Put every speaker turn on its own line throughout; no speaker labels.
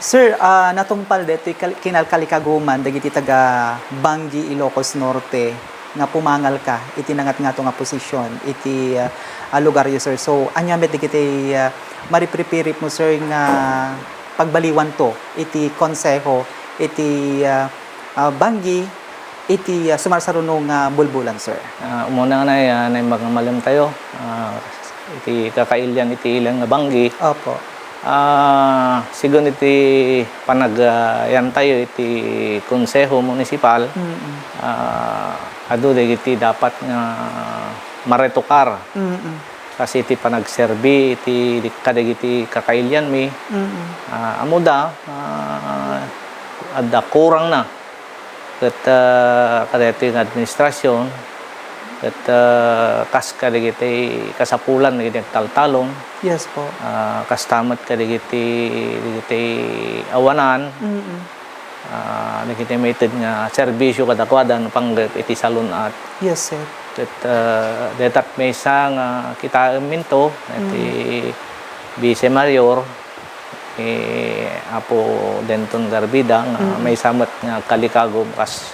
Sir, natungpal dito kinalkalikaguman dagiti taga Bangi, Ilocos Norte nga pumangal ka itinangat nga to nga posisyon iti lugar yo sir. So anya met dagiti maripreparit mo sir nga pagbaliwan to iti konseho iti Bangi iti sumarsarunong bulbulan sir.
Umuna na yan ay magmalim tayo. Iti kakailyan iti ilang nga Bangi.
Opo.
Sigun iti panagyan tayo iti konseho munisipal. Adu iti dapat nga maretokar. Kasi iti panagserbi iti kadagiti kakailyan mi. Amuda adda kurang na ket kadagiti administrasyon ket kas kadagiti kasapulan dagiti taltalong.
Yes po.
Kastamat kadagiti awanan. Dagiti maited nga serbisyo kadakwadan pang iti salunat.
Yes sir.
Ket detat may isa nga kita minto iti Vice Mayor Apo Denton Garbida nga may samat nga kalikago kas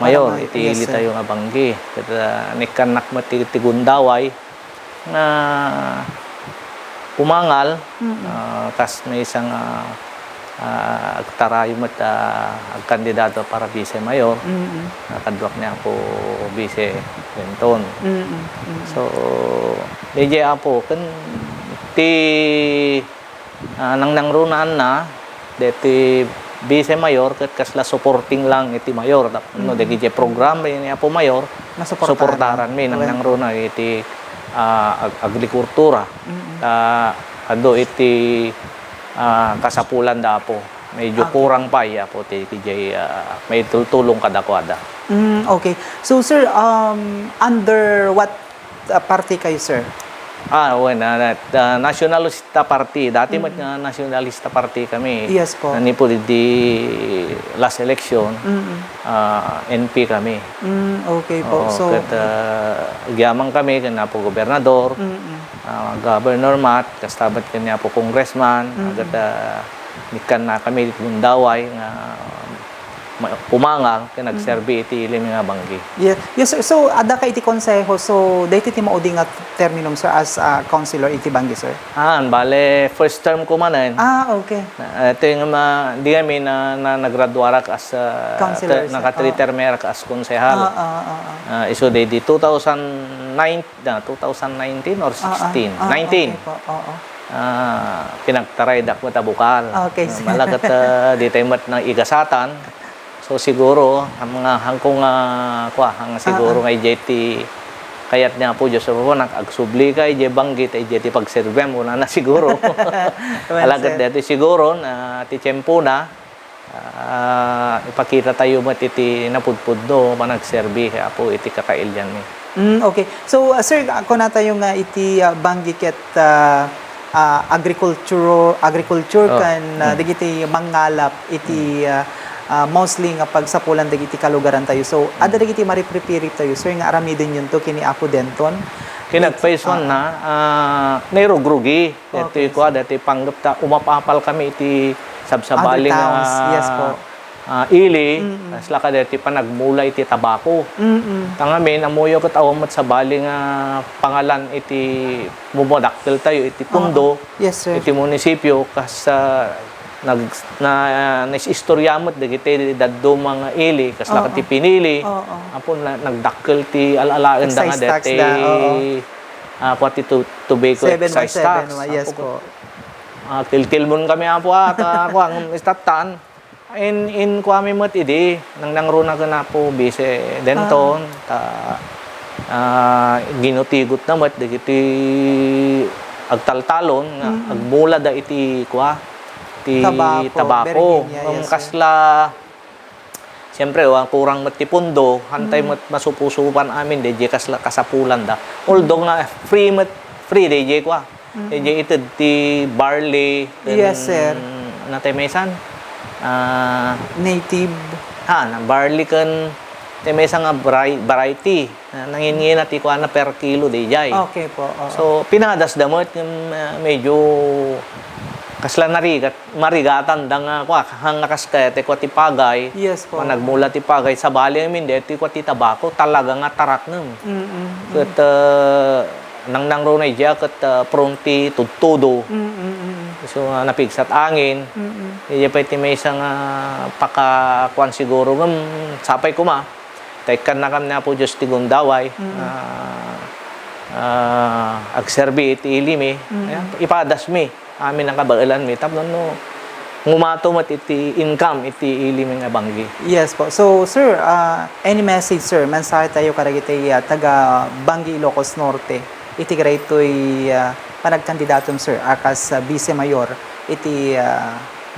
mayor iti
yes,
ili tayo nga Bangi. Ket nikanak met iti Gundaway nga pumangal kas may isang agtarayo met agkandidato para Vice Mayor. Kadwak niya po Vice Denton. So DJ Apo kan ti nangrunaan na deti Vice Mayor ket kasla supporting lang iti mayor no dagiti program ni Apo Mayor suportaran mi nangruna iti agrikultura. Ado iti kasapulan da po. Medyo kurang pa po ti may tulong kadakwada.
Okay. So sir, under what party kayo sir?
Nationalista Party. Dati nga Nationalista Party kami.
Yes po.
Nani po di last election, NP kami.
Okay po. So,
ket gyamang kami kana po gobernador, Governor Matt, kastabat kanya po congressman, agat nikan na kami Gundaway nga pumangal ken nagserbi iti ilim nga Bangi.
Yes sir. So ada ka iti konseho. So daytoy ti maudi nga terminum sir as councilor iti Bangi sir.
Bale first term ko manen.
Okay.
Ito yung di kami na nagraduara as naka-3-termer as konsehal. Iso di 2019 or 16? 19. Pinagtaray dak mo tabukal.
Okay.
Malagat di tayo mat ng igasatan. So siguro ang mga hangkong siguro nga JT kayat niya po Diyos po nag-agsubli kay Bangi tay JT pagservem una na siguro. Alagat dito siguro na ti tiyempo na ipakita tayo mat iti napudpud do panagserbi kaya po iti kakailyan mi.
Okay. So sir ako na tayo nga iti Bangi ket agriculture kan digiti mangalap iti mostly nga pagsapulan dagiti kalugaran tayo. So ada dagiti mariprepare tayo sir nga aramidin yun to kini Apo Denton.
Kinag phase 1 na nairugrugi. Ito ko dati panggap ta umapapal kami iti sabsabaling
yes po.
Ili sila ka dati pa nagmula iti tabako. Tangamin amuyo ket awamat sa baling pangalan iti mumodaktel tayo iti pundo.
Yes sir.
Iti munisipyo kas nais-istoryamot dagiti daddo mga ili kasla ti pinili. Apo nagdakkel ti alalaan da nga dati pati tobacco excise tax.
Yes po.
Kilkilmon kami apo ako ang istatan. In kwami mat idi nangruna ka na po Vice Denton ginutigot na mat dagiti agtaltalon nga agmula da iti tabako. Yes, kasla siyempre kurang matipundo hantay masupusupan amin DJ kasla kasapulan da. Although nga free DJ kwa. DJ ito ti barley.
Yes sir.
Natay maysan
native
na barley kan te may isang variety nangingin natin ko na per kilo DJ.
Okay po.
So pinadas damot medyo kasla marigatan dang kwa hang nakaskete ko ti pagay.
Yes po.
Nagmula ti pagay sa bali min deti ko ti tabako talaga nga tarak nem. Ket nang ronay dia ket pronti tudtudo. So napigsat angin. Iya pa ti may isang pakakwan siguro ngem sapay kuma. Tekan na kam na po Diyos ti gundaway. Agserbi iti ilimi. Ipadas mi. Amin ang kabailan mi. Tapos no, ngumato mat iti income, iti iliming nga banggi.
Yes po. So, sir, any message, sir? Mensahe tayo karagiti taga Banggi, Ilocos Norte. Iti graytoy panagkandidatom, sir, akas Vice Mayor, iti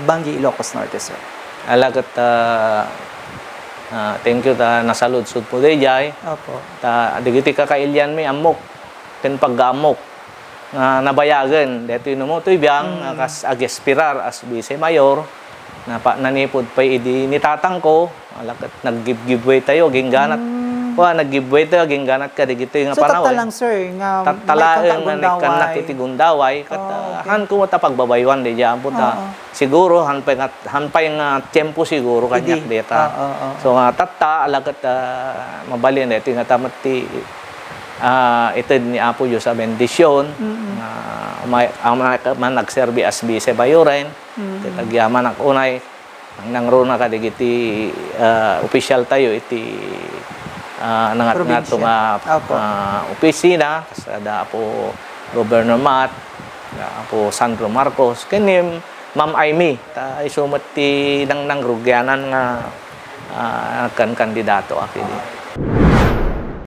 Banggi, Ilocos Norte, sir.
Alagat, thank you ta nasaludsud po day
Opo.
digiti kakailyan mi amok. Ken paggamok. Nabayagan dito mo to ibang kas agespirar as Vice Mayor nanipod pa idi nitatang ko alakat nag-giveaway tayo gingganat nag-giveaway tayo gingganat ka digito nga
So,
panahon
tatalang, sir, nga
tatalaen nga nikanak iti gundaway kat han ko mata pagbabaywan di diyan puta siguro han pa nga tiempo siguro kanyak deta so nga tatta alakat mabalin dito nga tamat ti ito ni Apo Diyos sa bendisyon man nagserbi as Vice Mayoren tagyaman ang unay nang runa ka digiti opisyal tayo iti nangat nga opisina kasada po Governor Matt po Sandro Marcos kanim Ma'am Aimee ta isumat ti nang rugyanan nga kan kandidato akidi